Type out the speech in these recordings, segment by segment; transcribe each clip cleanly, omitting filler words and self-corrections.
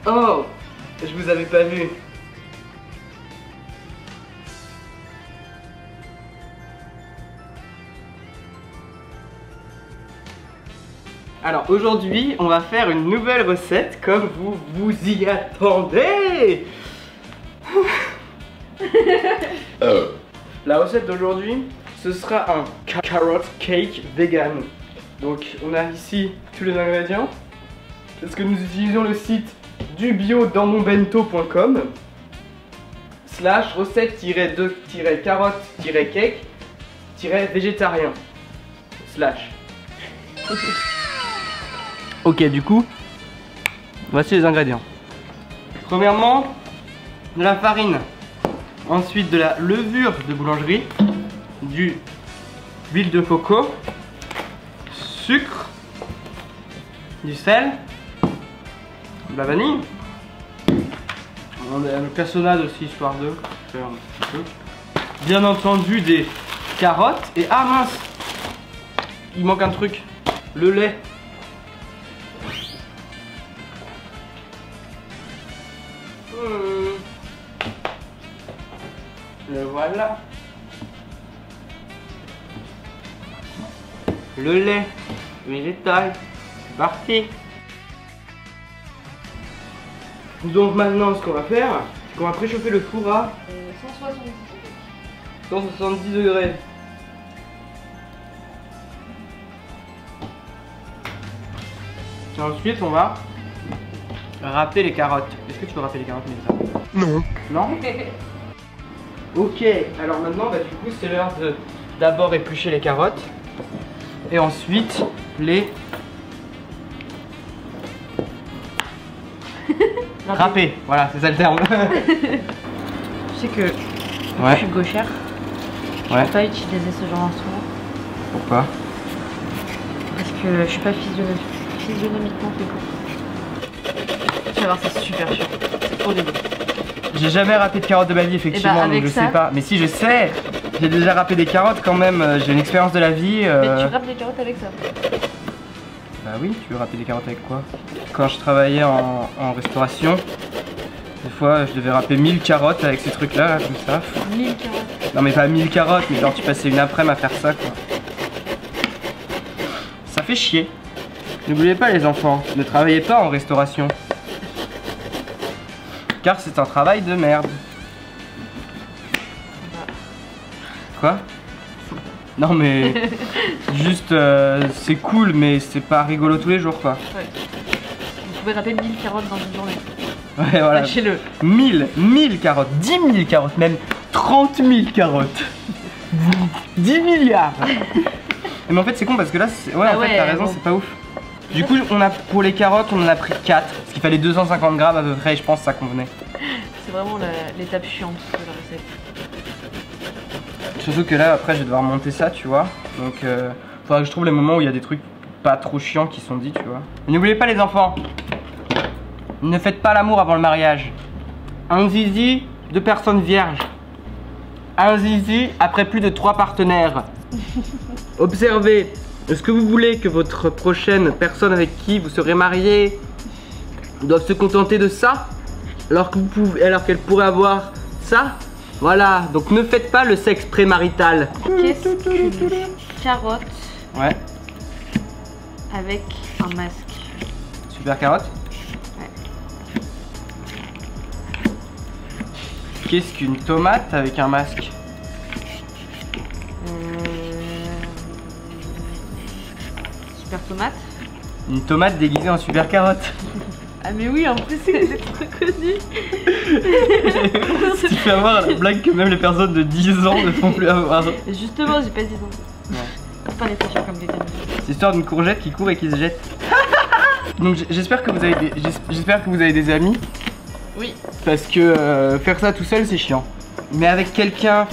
Oh, je vous avais pas vu. Alors aujourd'hui, on va faire une nouvelle recette comme vous vous y attendez. La recette d'aujourd'hui, ce sera un carrot cake vegan. Donc on a ici tous les ingrédients. Parce que nous utilisons le site dubiodansmonbento.com / recette-2-carotte-cake-végétarien / Ok, du coup, voici les ingrédients. Premièrement, de la farine. Ensuite, de la levure de boulangerie. Du huile de coco. Sucre. Du sel. De la vanille. On a une cassonade aussi, histoire de faire un petit peu. Bien entendu, des carottes. Et ah mince, il manque un truc. Le lait. Le voilà. Le lait végétal. C'est parti. Donc maintenant ce qu'on va faire, c'est qu'on va préchauffer le four à 170 degrés. Et ensuite on va râper les carottes. Est-ce que tu peux râper les carottes, Mélissa? Non. Non? Ok, alors maintenant bah, du coup c'est l'heure de d'abord éplucher les carottes et ensuite les râper. Voilà, c'est ça le terme. Tu sais que je suis gauchère. Je peux pas utiliser ce genre d'instrument. Pourquoi? Parce que je suis pas physionomiquement fait pour. Tu vas voir, c'est super chiant. C'est trop dégueu. J'ai jamais râpé de carottes de ma vie, effectivement, bah, donc je ça... sais pas. Mais si, je sais. J'ai déjà râpé des carottes quand même. J'ai une expérience de la vie. Mais tu râpes des carottes avec ça? Bah oui, tu veux râper des carottes avec quoi? Quand je travaillais en restauration, des fois je devais râper 1000 carottes avec ces trucs là, comme ça. 1000 carottes? Non mais pas 1000 carottes, mais genre tu passais une après-midi à faire ça quoi. Ça fait chier. N'oubliez pas les enfants, ne travaillez pas en restauration. Car c'est un travail de merde. Quoi? Non mais juste c'est cool mais c'est pas rigolo tous les jours quoi. Ouais. Vous pouvez râper 1000 carottes dans une journée. Ouais voilà. Sachez-le. 1000 carottes, 10 000 carottes, même 30 000 carottes. 10 milliards. Mais en fait c'est con parce que là ouais, en fait t'as raison, c'est pas ouf. Du coup on a pour les carottes on en a pris 4 parce qu'il fallait 250 grammes à peu près et je pense que ça convenait. C'est vraiment l'étape chiante de la recette. Surtout que là après je vais devoir monter ça tu vois. Donc faudra que je trouve les moments où il y a des trucs pas trop chiants qui sont dits tu vois. N'oubliez pas les enfants, ne faites pas l'amour avant le mariage. Un zizi, 2 personnes vierges. Un zizi après plus de 3 partenaires. Observez, est-ce que vous voulez que votre prochaine personne avec qui vous serez marié doive se contenter de ça alors qu'elle pourrait avoir ça? Voilà, donc ne faites pas le sexe prémarital. Qu'est-ce qu'une carotte avec un masque? Super carotte? Ouais. Qu'est-ce qu'une tomate avec un masque? Super tomate? Une tomate déguisée en super carotte. Ah mais oui, en plus c'est trop connu. Tu fais avoir la blague que même les personnes de 10 ans ne font plus avoir. Justement, j'ai pas 10 ans. Ouais. Pas les fashions comme quelqu'un. C'est l'histoire d'une courgette qui court et qui se jette. Donc j'espère que vous avez des amis. Oui. Parce que faire ça tout seul c'est chiant. Mais avec quelqu'un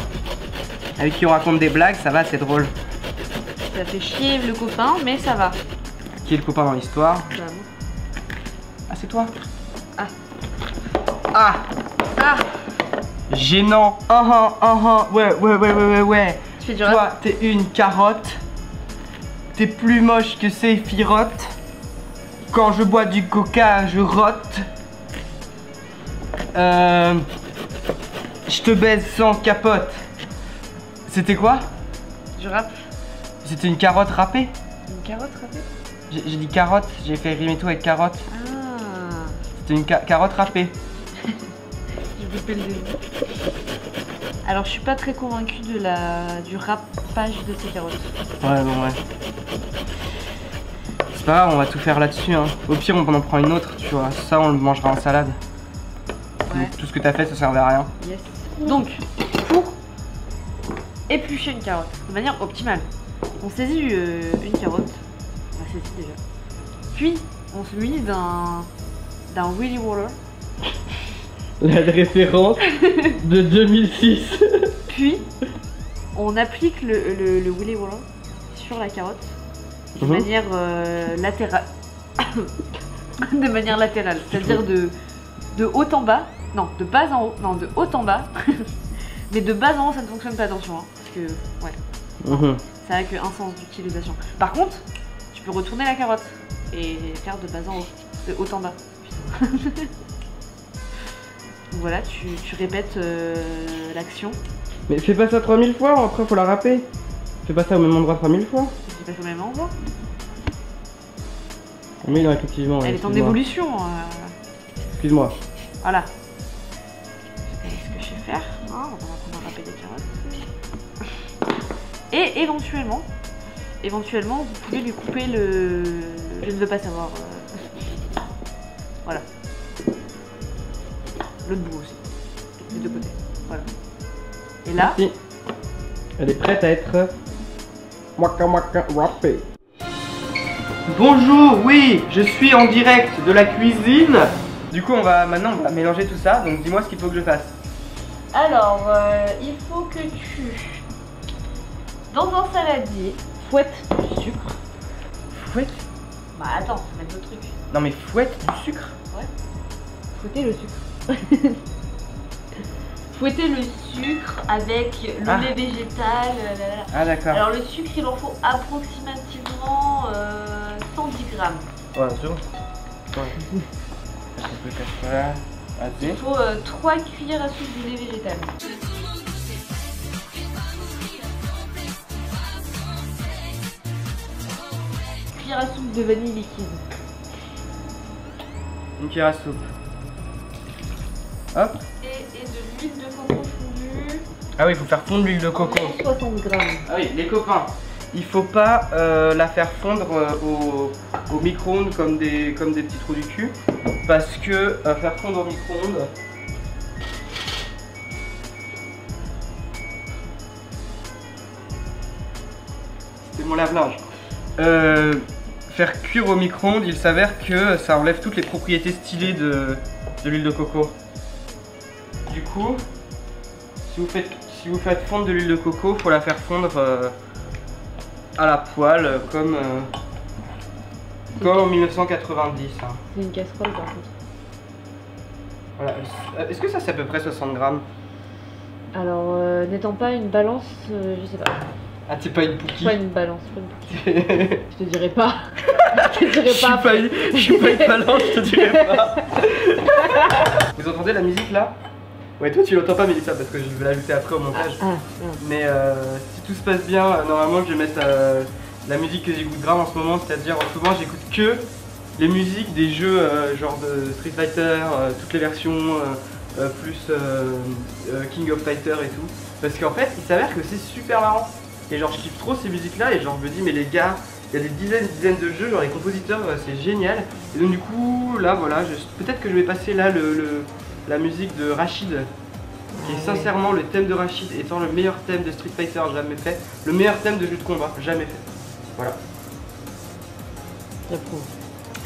avec qui on raconte des blagues, ça va, c'est drôle. Ça fait chier le copain, mais ça va. Qui est le copain dans l'histoire? Bah, ah c'est toi? Ah. Ah. Ah. Gênant. Ouais. Tu fais du Toi, rap? t'es une carotte. T'es plus moche que ces firottes. Quand je bois du coca, je rote. Je te baise sans capote. C'était quoi? Je râpe. C'était une carotte râpée? Une carotte râpée? J'ai dit carotte, j'ai fait rimer tout avec carotte. Ah. C'était une carotte râpée. J'ai coupé le début. Alors je suis pas très convaincue du râpage de ces carottes. Ouais, bon, ouais. C'est pas grave, on va tout faire là-dessus. Hein. Au pire, on en prend une autre, tu vois. Ça, on le mangera en salade. Ouais. Tout ce que t'as fait, ça servait à rien. Yes. Donc, pour éplucher une carotte de manière optimale, on saisit une carotte. On la saisit déjà. Puis, on se munit d'un Willy Waller. La référence de 2006. Puis, on applique le Willy Waller sur la carotte de manière latérale. De manière latérale, c'est-à-dire de haut en bas. Non, de bas en haut. Non, de haut en bas. Mais de bas en haut, ça ne fonctionne pas, attention. Hein, parce que, ouais. Ça n'a qu'un sens d'utilisation. Par contre, tu peux retourner la carotte et faire de bas en haut. De haut en bas. Putain. Voilà, tu répètes l'action. Mais fais pas ça 3000 fois, après faut la râper. Fais pas ça au même endroit 3000 fois. Tu fais pas ça au même endroit. Mais non, effectivement. Elle est en évolution. Excuse-moi. Voilà. C'est ce que je sais faire. Oh, on va râper des carottes. Et éventuellement, vous pouvez lui couper le... Je ne veux pas savoir. Voilà. L'autre bout aussi. Les deux côtés. Voilà. Et là... Merci. Elle est prête à être... Waka waka râpée. Bonjour, oui, je suis en direct de la cuisine. Du coup, maintenant on va mélanger tout ça, donc dis-moi ce qu'il faut que je fasse. Alors, il faut que tu, dans un saladier, fouettes du sucre. Fouette? Bah attends, faut mettre le truc. Non mais fouette du sucre? Ouais. Fouetter le sucre. Fouetter le sucre avec le lait végétal. Ah d'accord. Alors le sucre, il en faut approximativement 110 grammes. Ouais, c'est bon. Ouais. Je peux faire ça. Il faut 3 cuillères à soupe de lait végétal. Cuillère à soupe de vanille liquide. Une cuillère à soupe. Hop. Et de l'huile de coco fondue. Ah oui, il faut faire fondre l'huile de coco. 60 grammes. Ah oui, les copains, il faut pas la faire fondre au micro-ondes comme des petits trous du cul. Parce que faire fondre au micro-ondes, c'était mon lave-linge. Faire cuire au micro-ondes, il s'avère que ça enlève toutes les propriétés stylées de l'huile de coco. Du coup, si vous faites fondre de l'huile de coco, il faut la faire fondre à la poêle comme en 1990. Hein. C'est une casserole par contre. Voilà. Est-ce que ça c'est à peu près 60 grammes? Alors, n'étant pas une balance, je sais pas. Ah, t'es pas une poukie? Pas une balance, pas une poukie. Je te dirais pas. Je te dirais pas. Je suis pas une balance, je te dirais pas. Vous entendez la musique là? Ouais, toi tu l'entends pas, Mélissa, parce que je vais l'ajouter après au montage. Mais si tout se passe bien, normalement je vais mettre la musique que j'écoute grave en ce moment, c'est-à-dire en ce moment j'écoute que les musiques des jeux genre de Street Fighter, toutes les versions, plus King of Fighter et tout. Parce qu'en fait, il s'avère que c'est super marrant. Et genre je kiffe trop ces musiques là et genre je me dis mais les gars, il y a des dizaines de jeux, genre les compositeurs, c'est génial. Et donc du coup, là voilà, peut-être que je vais passer là la musique de Rachid, qui est sincèrement le thème de Rachid étant le meilleur thème de Street Fighter jamais fait, le meilleur thème de jeu de combat jamais fait. Voilà.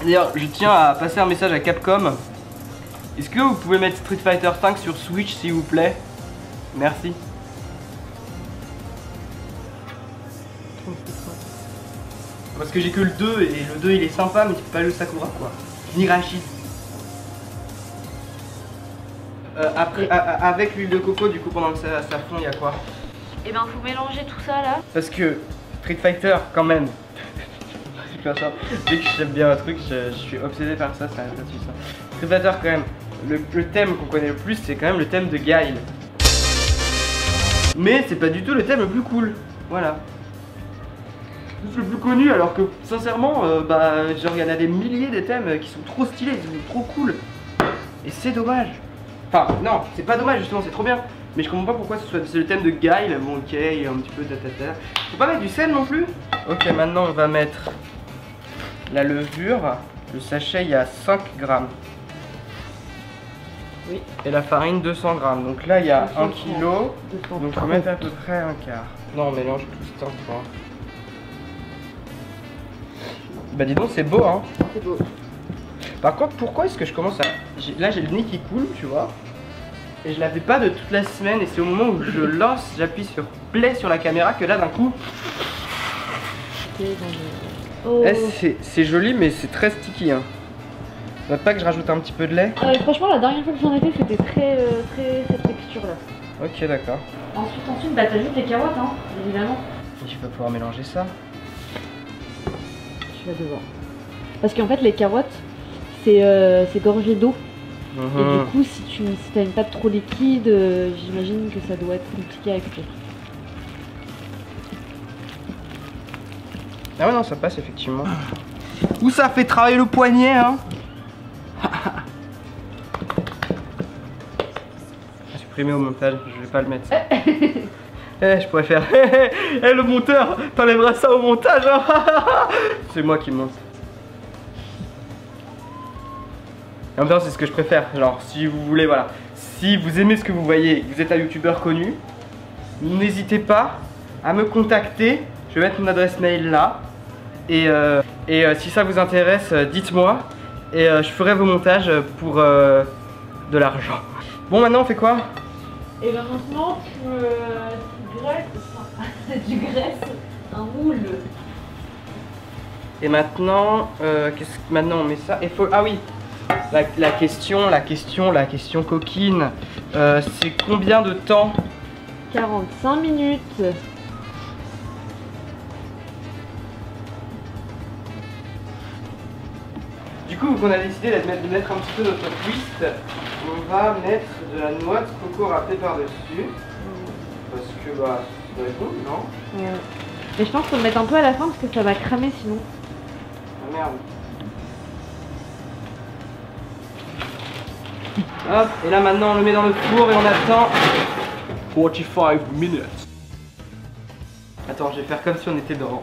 D'ailleurs, je tiens à passer un message à Capcom. Est-ce que vous pouvez mettre Street Fighter 5 sur Switch s'il vous plaît? Merci. Parce que j'ai que le 2 et le 2 il est sympa mais tu peux pas le Sakura quoi. Ni Rachid. Après, avec l'huile de coco, du coup, pendant que ça fond, il y a quoi? Et ben, faut mélanger tout ça là. Parce que Street Fighter, quand même. C'est comme ça. Dès que j'aime bien un truc, je suis obsédé par ça, ça reste là-dessus ça. Street Fighter, quand même. le thème qu'on connaît le plus, c'est quand même le thème de Guile. Mais c'est pas du tout le thème le plus cool. Voilà. C'est le plus connu, alors que sincèrement, genre il y en a des milliers de thèmes qui sont trop stylés, qui sont trop cool. Et c'est dommage. Enfin, non, c'est pas dommage justement, c'est trop bien. Mais je comprends pas pourquoi c'est le thème de Guile. Bon, ok, il y a un petit peu de tatata. Faut pas mettre du sel non plus. Ok, maintenant on va mettre la levure. Le sachet, il y a 5 grammes. Oui. Et la farine, 200 grammes. Donc là, il y a 1 kg. Donc il faut mettre à peu près un quart. Non, on mélange tout ce temps. Bah dis donc, c'est beau, hein. C'est beau. Par contre, pourquoi est-ce que je commence à... Là, j'ai le nez qui coule, tu vois. Et je la fais pas de toute la semaine. Et c'est au moment où je lance, j'appuie sur play sur la caméra que là, d'un coup... Oh. C'est joli, mais c'est très sticky, hein. Note pas que je rajoute un petit peu de lait. Franchement, la dernière fois que j'en ai fait, c'était très cette texture-là. Ok, d'accord. Ensuite, bah t'ajoutes les carottes, hein, évidemment. Et je vais pouvoir mélanger ça. Tu vas devoir. Parce qu'en fait, les carottes, c'est gorgé d'eau. Et du coup, si t'as une pâte trop liquide, j'imagine que ça doit être compliqué à cuire. Ah ouais, non, ça passe effectivement. Ou ça fait travailler le poignet, hein. Supprimer au montage, je vais pas le mettre ça. Je pourrais faire le monteur, t'enlèveras ça au montage, hein. C'est moi qui monte. En même temps, c'est ce que je préfère. Genre, si vous voulez, voilà. Si vous aimez ce que vous voyez, vous êtes un youtubeur connu, n'hésitez pas à me contacter. Je vais mettre mon adresse mail là. Et si ça vous intéresse, dites-moi. Et je ferai vos montages pour de l'argent. Bon, maintenant on fait quoi? Et ben maintenant tu graisses un moule. Et maintenant, maintenant on met ça. Et faut, ah oui, la question coquine, c'est combien de temps? 45 minutes. Du coup, vu qu'on a décidé de mettre un petit peu notre twist, on va mettre de la noix de coco râpée par-dessus. Parce que bah, ça doit être bon, non? Ouais. Mais je pense qu'on le mettre un peu à la fin parce que ça va cramer sinon. Ah merde. Hop, et là maintenant on le met dans le four et on attend 45 minutes. Attends, je vais faire comme si on était dans...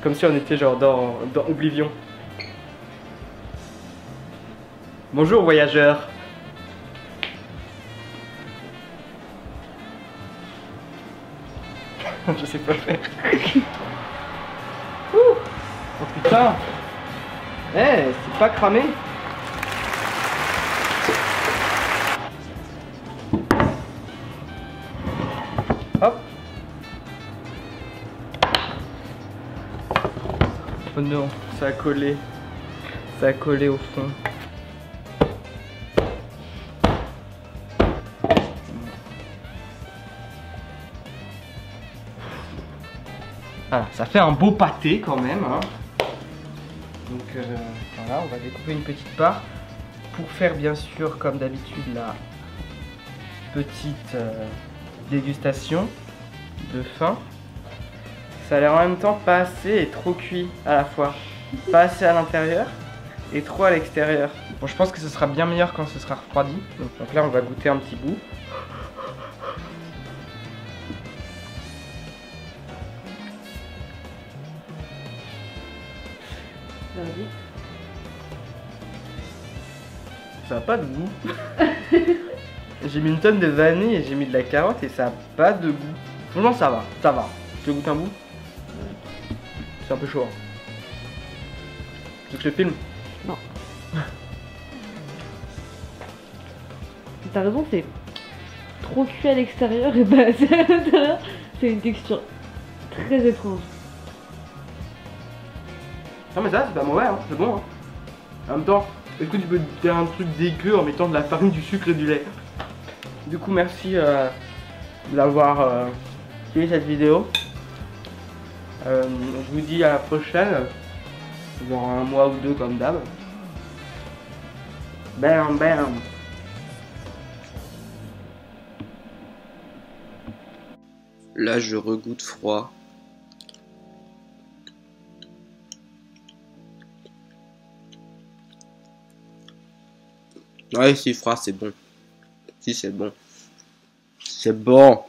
Comme si on était genre dans Oblivion. Bonjour voyageurs. Je sais pas faire. Oh putain. C'est pas cramé. Hop. Oh non, ça a collé. Ça a collé au fond. Voilà, ça fait un beau pâté quand même, hein. Donc voilà, on va découper une petite part pour faire bien sûr comme d'habitude la petite dégustation de faim. Ça a l'air en même temps pas assez et trop cuit à la fois. Pas assez à l'intérieur et trop à l'extérieur. Bon, je pense que ce sera bien meilleur quand ce sera refroidi. Donc là on va goûter un petit bout. Ça n'a pas de goût. J'ai mis une tonne de vanille et j'ai mis de la carotte et ça n'a pas de goût. Franchement ça va, ça va. Tu veux goûter un bout? C'est un peu chaud. Tu veux que je le filme? Non. T'as raison, c'est trop cuit à l'extérieur et pas assez à l'intérieur. C'est une texture très étrange. Non mais ça c'est pas mauvais, hein. C'est bon, hein. En même temps, est-ce que tu peux faire un truc dégueu en mettant de la farine, du sucre et du lait? Du coup merci d'avoir suivi cette vidéo. Je vous dis à la prochaine, dans un mois ou deux comme d'hab. Bam bam. Là, je regoute froid. Ouais, si froid, c'est bon. Si, c'est bon. C'est bon.